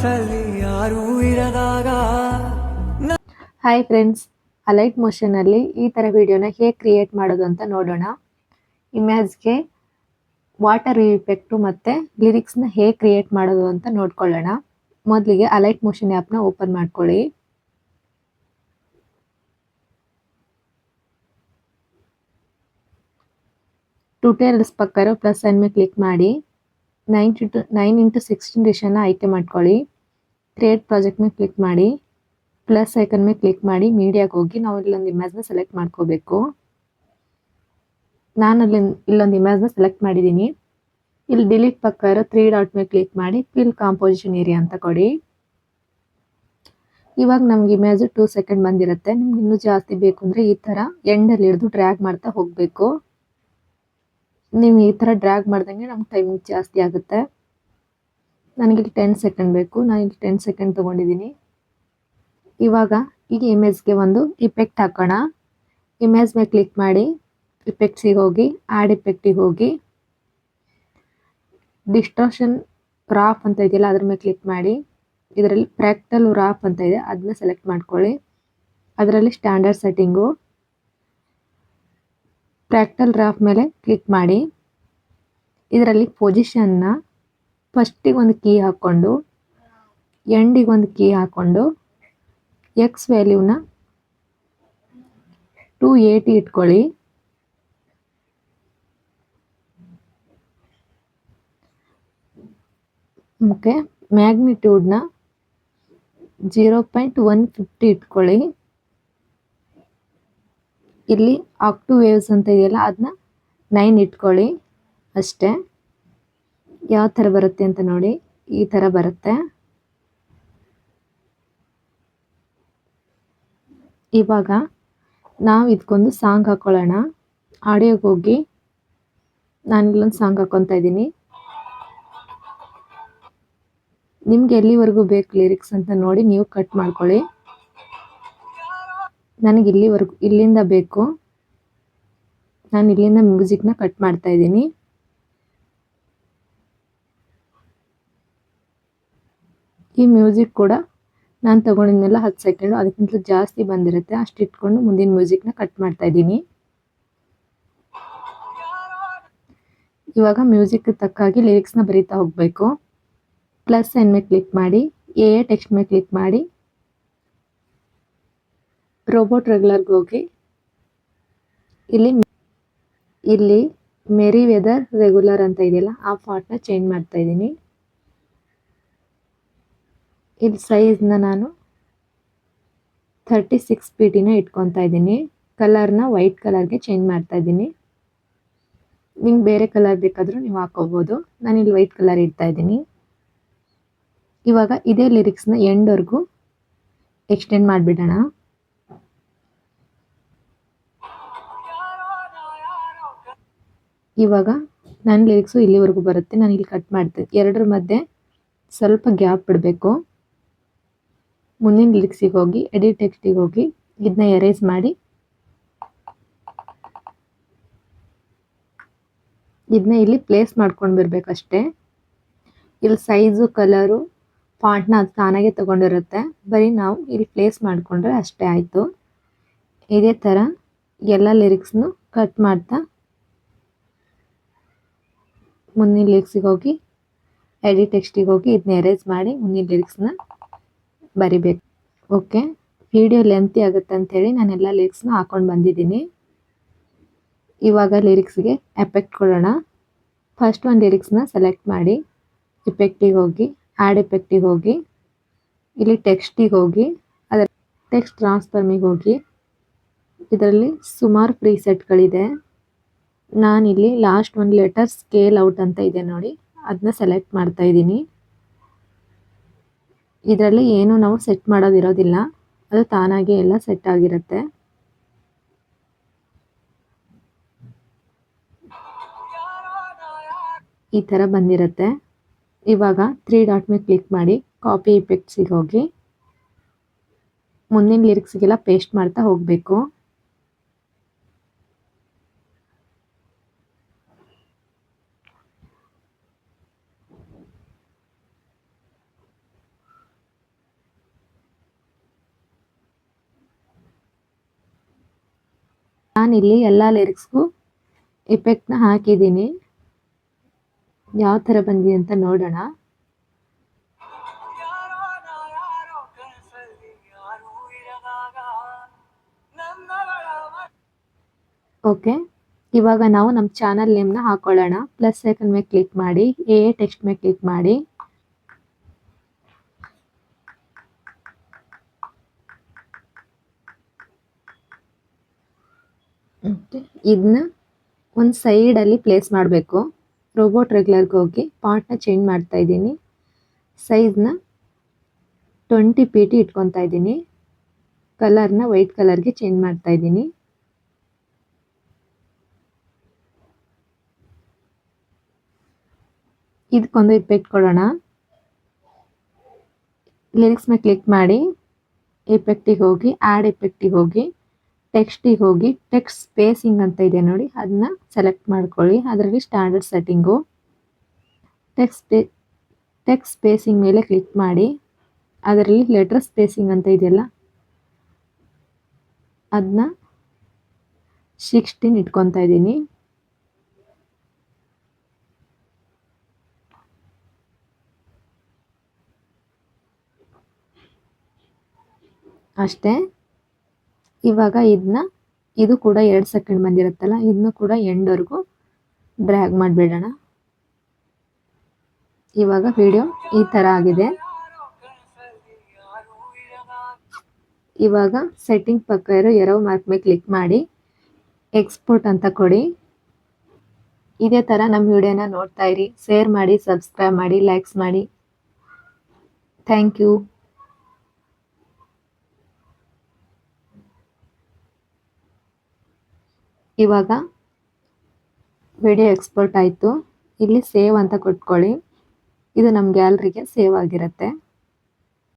ಮನಸ್ಸಲ್ಲಿ ಯಾರೂ ಇರದಾಗ. Hi friends, Alight ಮೋಷನಲ್ಲಿ ಈ ಥರ ವಿಡಿಯೋನ ಹೇಗೆ ಕ್ರಿಯೇಟ್ ಮಾಡೋದು ಅಂತ ನೋಡೋಣ. ಇಮೇಜ್ಗೆ ವಾಟರ್ ಇಫೆಕ್ಟು ಮತ್ತು ಲಿರಿಕ್ಸ್ನ ಹೇಗೆ ಕ್ರಿಯೇಟ್ ಮಾಡೋದು ಅಂತ ನೋಡ್ಕೊಳ್ಳೋಣ. ಮೊದಲಿಗೆ ಅಲೈಟ್ ಮೋಷನ್ ಆ್ಯಪ್ನ ಓಪನ್ ಮಾಡ್ಕೊಳ್ಳಿ. ಟ್ಯೂಟೋರಿಯಲ್ಸ್ ಪಕ್ಕ ಇರೋ ಪ್ಲಸ್ ಸೈನ್ ಮೇಲೆ ಕ್ಲಿಕ್ ಮಾಡಿ 9x16 ರೇಷನ್ನ ಆಯ್ಕೆ ಮಾಡ್ಕೊಳ್ಳಿ. ಕ್ರಿಯೇಟ್ ಪ್ರಾಜೆಕ್ಟ್ ಮೇಲೆ ಕ್ಲಿಕ್ ಮಾಡಿ, ಪ್ಲಸ್ ಐಕನ್ ಮೇಲೆ ಕ್ಲಿಕ್ ಮಾಡಿ ಮೀಡಿಯಾಗೆ ಹೋಗಿ ನಾವು ಇಲ್ಲೊಂದು ಇಮೇಜ್ನ ಸೆಲೆಕ್ಟ್ ಮಾಡ್ಕೋಬೇಕು. ನಾನು ಇಲ್ಲೊಂದು ಇಮೇಜ್ನ ಸೆಲೆಕ್ಟ್ ಮಾಡಿದ್ದೀನಿ. ಇಲ್ಲಿ ಡಿಲೀಟ್ ಪಕ್ಕ ಇರೋ 3 ಡಾಟ್ ಮೇಲೆ ಕ್ಲಿಕ್ ಮಾಡಿ ಫಿಲ್ ಕಾಂಪೋಸಿಷನ್ ಏರಿಯಾ ಅಂತ ಕೊಡಿ. ಇವಾಗ ನಮ್ಗೆ ಇಮೇಜ್ 2 ಸೆಕೆಂಡ್ ಬಂದಿರುತ್ತೆ. ನಿಮ್ಗೆ ಇನ್ನೂ ಜಾಸ್ತಿ ಬೇಕು ಅಂದರೆ ಈ ಥರ ಎಂಡಲ್ಲಿ ಹಿಡಿದು ಡ್ರ್ಯಾಗ್ ಮಾಡ್ತಾ ಹೋಗಬೇಕು. ನೀವು ಈ ಥರ ಡ್ರ್ಯಾಗ್ ಮಾಡ್ದಂಗೆ ನಮ್ಗೆ ಟೈಮಿಂಗ್ ಜಾಸ್ತಿ ಆಗುತ್ತೆ. ನನಗಿಲ್ಲಿ 10 ಸೆಕೆಂಡ್ ಬೇಕು. ನಾನಿಲ್ಲಿ 10 ಸೆಕೆಂಡ್ ತೊಗೊಂಡಿದ್ದೀನಿ. ಇವಾಗ ಈ ಇಮೇಜ್ಗೆ ಒಂದು ಇಫೆಕ್ಟ್ ಹಾಕೋಣ. ಇಮೇಜ್ ಮೇಲೆ ಕ್ಲಿಕ್ ಮಾಡಿ ಇಫೆಕ್ಟ್ಸಿಗೆ ಹೋಗಿ ಆ್ಯಡ್ ಇಫೆಕ್ಟಿಗೆ ಹೋಗಿ ಡಿಸ್ಟಾರ್ಷನ್ ರಾಫ್ ಅಂತ ಇದೆಯಲ್ಲ ಅದ್ರ ಮೇಲೆ ಕ್ಲಿಕ್ ಮಾಡಿ. ಇದರಲ್ಲಿ ಫ್ರ್ಯಾಕ್ಟಲ್ ರಾಫ್ ಅಂತ ಇದೆ, ಅದನ್ನ ಸೆಲೆಕ್ಟ್ ಮಾಡ್ಕೊಳ್ಳಿ. ಅದರಲ್ಲಿ ಸ್ಟ್ಯಾಂಡರ್ಡ್ ಸೆಟ್ಟಿಂಗು ಫ್ರ್ಯಾಕ್ಟಲ್ ರಾಫ್ ಮೇಲೆ ಕ್ಲಿಕ್ ಮಾಡಿ. ಇದರಲ್ಲಿ ಪೊಸಿಷನ್ನ ಫಸ್ಟಿಗೆ ಒಂದು ಕೀ ಹಾಕ್ಕೊಂಡು ಎಂಡಿಗೆ ಒಂದು ಕೀ ಹಾಕ್ಕೊಂಡು ಎಕ್ಸ್ ವ್ಯಾಲ್ಯೂನ 280 ಇಟ್ಕೊಳ್ಳಿ. ಓಕೆ, ಮ್ಯಾಗ್ನಿಟ್ಯೂಡ್ನ 0.150 ಇಟ್ಕೊಳ್ಳಿ. ಇಲ್ಲಿ ಆಕ್ಟಿವ್ ವೇವ್ಸ್ ಅಂತ ಇದೆಯಲ್ಲ ಅದನ್ನ 9 ಇಟ್ಕೊಳ್ಳಿ. ಅಷ್ಟೇ. ಯಾವ ಥರ ಬರುತ್ತೆ ಅಂತ ನೋಡಿ, ಈ ಥರ ಬರುತ್ತೆ. ಇವಾಗ ನಾವು ಇದಕ್ಕೊಂದು ಸಾಂಗ್ ಹಾಕೊಳ್ಳೋಣ. ಆಡಿಯೋಗೆ ಹೋಗಿ ನಾನು ಇಲ್ಲೊಂದು ಸಾಂಗ್ ಹಾಕ್ಕೊತಾ ಇದ್ದೀನಿ. ನಿಮ್ಗೆ ಎಲ್ಲಿವರೆಗೂ ಬೇಕು ಲಿರಿಕ್ಸ್ ಅಂತ ನೋಡಿ ನೀವು ಕಟ್ ಮಾಡ್ಕೊಳ್ಳಿ. ನನಗೆ ಇಲ್ಲಿಂದ ಬೇಕು. ನಾನು ಇಲ್ಲಿಂದ ಮ್ಯೂಸಿಕ್ನ ಕಟ್ ಮಾಡ್ತಾ ಇದ್ದೀನಿ. ಈ ಮ್ಯೂಸಿಕ್ ಕೂಡ ನಾನು ತಗೊಂಡಿದ್ನೆಲ್ಲ 10 ಸೆಕೆಂಡು, ಅದಕ್ಕಿಂತ ಜಾಸ್ತಿ ಬಂದಿರುತ್ತೆ. ಅಷ್ಟು ಇಟ್ಕೊಂಡು ಮುಂದಿನ ಮ್ಯೂಸಿಕ್ನ ಕಟ್ ಮಾಡ್ತಾ ಇದ್ದೀನಿ. ಇವಾಗ ಮ್ಯೂಸಿಕ್ ತಕ್ಕಾಗಿ ಲಿರಿಕ್ಸ್ನ ಬರೀತಾ ಹೋಗಬೇಕು. ಪ್ಲಸ್ ಸೈನ್ ಮೇಲೆ ಕ್ಲಿಕ್ ಮಾಡಿ ಎ ಟೆಕ್ಸ್ಟ್ ಮೇಲೆ ಕ್ಲಿಕ್ ಮಾಡಿ ರೋಬೋಟ್ ರೆಗ್ಯುಲರ್ಗೆ ಹೋಗಿ ಇಲ್ಲಿ ಮೆರಿ ವೆದರ್ ರೆಗ್ಯುಲರ್ ಅಂತ ಇದೆಯಲ್ಲ ಆ ಫಾಂಟ್ನ ಚೇಂಜ್ ಮಾಡ್ತಾ ಇದ್ದೀನಿ. ಇಲ್ಲಿ ಸೈಜ್ನ ನಾನು 36 pt ಇಟ್ಕೊತಾ ಇದ್ದೀನಿ. ಕಲರ್ನ ವೈಟ್ ಕಲರ್ಗೆ ಚೇಂಜ್ ಮಾಡ್ತಾ ಇದ್ದೀನಿ. ನಿಮ್ಗೆ ಬೇರೆ ಕಲರ್ ಬೇಕಾದರೂ ನೀವು ಹಾಕೋಬೋದು. ನಾನಿಲ್ಲಿ ವೈಟ್ ಕಲರ್ ಇಡ್ತಾ ಇದ್ದೀನಿ. ಇವಾಗ ಇದೇ ಲಿರಿಕ್ಸ್ನ ಎಂಡ್ವರೆಗೂ ಎಕ್ಸ್ಟೆಂಡ್ ಮಾಡಿಬಿಡೋಣ. ಇವಾಗ ನನ್ನ ಲಿರಿಕ್ಸು ಇಲ್ಲಿವರೆಗೂ ಬರುತ್ತೆ. ನಾನು ಇಲ್ಲಿ ಕಟ್ ಮಾಡ್ತೀನಿ. ಎರಡರ ಮಧ್ಯೆ ಸ್ವಲ್ಪ ಗ್ಯಾಪ್ ಬಿಡಬೇಕು. ಮುಂದಿನ ಲಿರಿಕ್ಸಿಗೆ ಹೋಗಿ ಎಡಿಟ್ ಟೆಕ್ಸ್ಟಿಗೆ ಹೋಗಿ ಇದನ್ನ ಎರೇಸ್ ಮಾಡಿ ಇದನ್ನ ಇಲ್ಲಿ ಪ್ಲೇಸ್ ಮಾಡ್ಕೊಂಡು ಬರಬೇಕಷ್ಟೇ. ಇಲ್ಲಿ ಸೈಜು ಕಲರು ಫಾಂಟ್ನ ಅದು ತಾನಾಗೆ ತೊಗೊಂಡಿರುತ್ತೆ. ಬರೀ ನಾವು ಇಲ್ಲಿ ಪ್ಲೇಸ್ ಮಾಡಿಕೊಂಡ್ರೆ ಅಷ್ಟೇ ಆಯಿತು. ಇದೇ ಥರ ಎಲ್ಲ ಲಿರಿಕ್ಸ್ನು ಕಟ್ ಮಾಡ್ತಾ ಮುಂದಿನ ಲಿರಿಕ್ಸಿಗೆ ಹೋಗಿ ಎಡಿಟ್ ಟೆಕ್ಸ್ಟಿಗೆ ಹೋಗಿ ಇದನ್ನ ಎರೇಸ್ ಮಾಡಿ ಮುಂದಿನ ಲಿರಿಕ್ಸ್ನ ಬರಿಬೇಕು. ಓಕೆ, ವಿಡಿಯೋ ಲೆಂತಿ ಆಗುತ್ತೆ ಅಂಥೇಳಿ ನಾನೆಲ್ಲ ಲಿರಿಕ್ಸ್ನ ಹಾಕೊಂಡು ಬಂದಿದ್ದೀನಿ. ಇವಾಗ ಲಿರಿಕ್ಸ್ಗೆ ಎಫೆಕ್ಟ್ ಕೊಡೋಣ. ಫಸ್ಟ್ ಒಂದು ಲಿರಿಕ್ಸ್ನ ಸೆಲೆಕ್ಟ್ ಮಾಡಿ ಇಫೆಕ್ಟಿಗೆ ಹೋಗಿ ಆ್ಯಡ್ ಇಫೆಕ್ಟಿಗೆ ಹೋಗಿ ಇಲ್ಲಿ ಟೆಕ್ಸ್ಟಿಗೆ ಹೋಗಿ ಅದರ ಟೆಕ್ಸ್ಟ್ ಟ್ರಾನ್ಸ್ಫಾರ್ಮಿಗೆ ಹೋಗಿ ಇದರಲ್ಲಿ ಸುಮಾರು ಪ್ರೀಸೆಟ್ಗಳಿದೆ. ನಾನಿಲ್ಲಿ ಲಾಸ್ಟ್ ಒಂದು ಲೆಟರ್ ಸ್ಕೇಲ್ ಔಟ್ ಅಂತ ಇದೆ ನೋಡಿ, ಅದನ್ನ ಸೆಲೆಕ್ಟ್ ಮಾಡ್ತಾ ಇದ್ದೀನಿ. ಇದರಲ್ಲಿ ಏನು ನಾವು ಸೆಟ್ ಮಾಡೋದಿರೋದಿಲ್ಲ, ಅದು ತಾನಾಗೆ ಎಲ್ಲ ಸೆಟ್ ಆಗಿರುತ್ತೆ. ಈ ಥರ ಬಂದಿರುತ್ತೆ. ಇವಾಗ 3 ಡಾಟ್ ಮೇಲೆ ಕ್ಲಿಕ್ ಮಾಡಿ ಕಾಪಿ ಇಫೆಕ್ಟ್ಸಿಗೆ ಹೋಗಿ ಮುಂದಿನ ಲಿರಿಕ್ಸ್ಗೆಲ್ಲ ಪೇಸ್ಟ್ ಮಾಡ್ತಾ ಹೋಗಬೇಕು. ನಾನಿಲ್ಲಿ ಎಲ್ಲ ಲಿರಿಕ್ಸ್ಗೂ ಇಫೆಕ್ಟ್ನ ಹಾಕಿದ್ದೀನಿ. ಯಾವ ಥರ ಬಂದಿದೆ ಅಂತ ನೋಡೋಣ. ಯಾರೋ ನಾ ಯಾರೋ ಕನಸಲ್ಲಿ ಯಾರೂ ಇರದಾಗ ನನ್ನಗಳ ಓಕೆ, ಇವಾಗ ನಾವು ನಮ್ಮ ಚಾನಲ್ ನೇಮ್ನ ಹಾಕೊಳ್ಳೋಣ. ಪ್ಲಸ್ ಐಕನ್ ಮೇಲೆ ಕ್ಲಿಕ್ ಮಾಡಿ, ಎ ಟೆಕ್ಸ್ಟ್ ಮೇಲೆ ಕ್ಲಿಕ್ ಮಾಡಿ. ಇದನ್ನ ಒಂದು ಸೈಡಲ್ಲಿ ಪ್ಲೇಸ್ ಮಾಡಬೇಕು. ರೋಬೋಟ್ ರೆಗ್ಯುಲರ್ಗೆ ಹೋಗಿ ಪಾರ್ಟ್ನ ಚೇಂಜ್ ಮಾಡ್ತಾ ಇದ್ದೀನಿ. ಸೈಜ್ನ 20 pt ಇಟ್ಕೊತಾ ಇದ್ದೀನಿ. ಕಲರ್ನ ವೈಟ್ ಕಲರ್ಗೆ ಚೇಂಜ್ ಮಾಡ್ತಾ ಇದ್ದೀನಿ. ಇದಕ್ಕೊಂದು ಇಫೆಕ್ಟ್ ಕೊಡೋಣ. ಲಿರಿಕ್ಸ್ ಮೇಲೆ ಕ್ಲಿಕ್ ಮಾಡಿ, ಇಫೆಕ್ಟಿಗೆ ಹೋಗಿ, ಆ್ಯಡ್ ಇಫೆಕ್ಟಿಗೆ ಹೋಗಿ, ಟೆಕ್ಸ್ಟಿಗೆ ಹೋಗಿ, ಟೆಕ್ಸ್ಟ್ ಸ್ಪೇಸಿಂಗ್ ಅಂತ ಇದೆ ನೋಡಿ, ಅದನ್ನ ಸೆಲೆಕ್ಟ್ ಮಾಡ್ಕೊಳ್ಳಿ. ಅದರಲ್ಲಿ ಸ್ಟ್ಯಾಂಡರ್ಡ್ ಸೆಟ್ಟಿಂಗು, ಟೆಕ್ಸ್ಟ್ ಸ್ಪೇಸಿಂಗ್ ಮೇಲೆ ಕ್ಲಿಕ್ ಮಾಡಿ. ಅದರಲ್ಲಿ ಲೆಟರ್ ಸ್ಪೇಸಿಂಗ್ ಅಂತ ಇದೆಯಲ್ಲ, ಅದನ್ನ 16 ಇಟ್ಕೊತಾ ಇದ್ದೀನಿ. ಅಷ್ಟೇ. ಇವಾಗ ಇದು ಕೂಡ 2 ಸೆಕೆಂಡ್ ಬಂದಿರುತ್ತಲ್ಲ, ಇದನ್ನು ಕೂಡ ಎಂಡ್ವರೆಗೂ ಡ್ರ್ಯಾಗ್ ಮಾಡಿಬಿಡೋಣ. ಇವಾಗ ವಿಡಿಯೋ ಈ ಥರ ಆಗಿದೆ. ಇವಾಗ ಸೆಟ್ಟಿಂಗ್ ಪಕ್ಕ ಇರೋ ಎರೋ ಮಾರ್ಕ್ ಮೇಲೆ ಕ್ಲಿಕ್ ಮಾಡಿ, ಎಕ್ಸ್ಪೋರ್ಟ್ ಅಂತ ಕೊಡಿ. ಇದೇ ಥರ ನಮ್ಮ ವಿಡಿಯೋನ ನೋಡ್ತಾ ಇರಿ. ಶೇರ್ ಮಾಡಿ, ಸಬ್ಸ್ಕ್ರೈಬ್ ಮಾಡಿ, ಲೈಕ್ಸ್ ಮಾಡಿ. Thank you. ಇವಾಗ ವಿಡಿಯೋ ಎಕ್ಸ್ಪೋರ್ಟ್ ಆಯಿತು. ಇಲ್ಲಿ ಸೇವ್ ಅಂತ ಕೊಟ್ಕೊಳ್ಳಿ. ಇದು ನಮ್ಮ ಗ್ಯಾಲರಿಗೆ ಸೇವ್ ಆಗಿರುತ್ತೆ.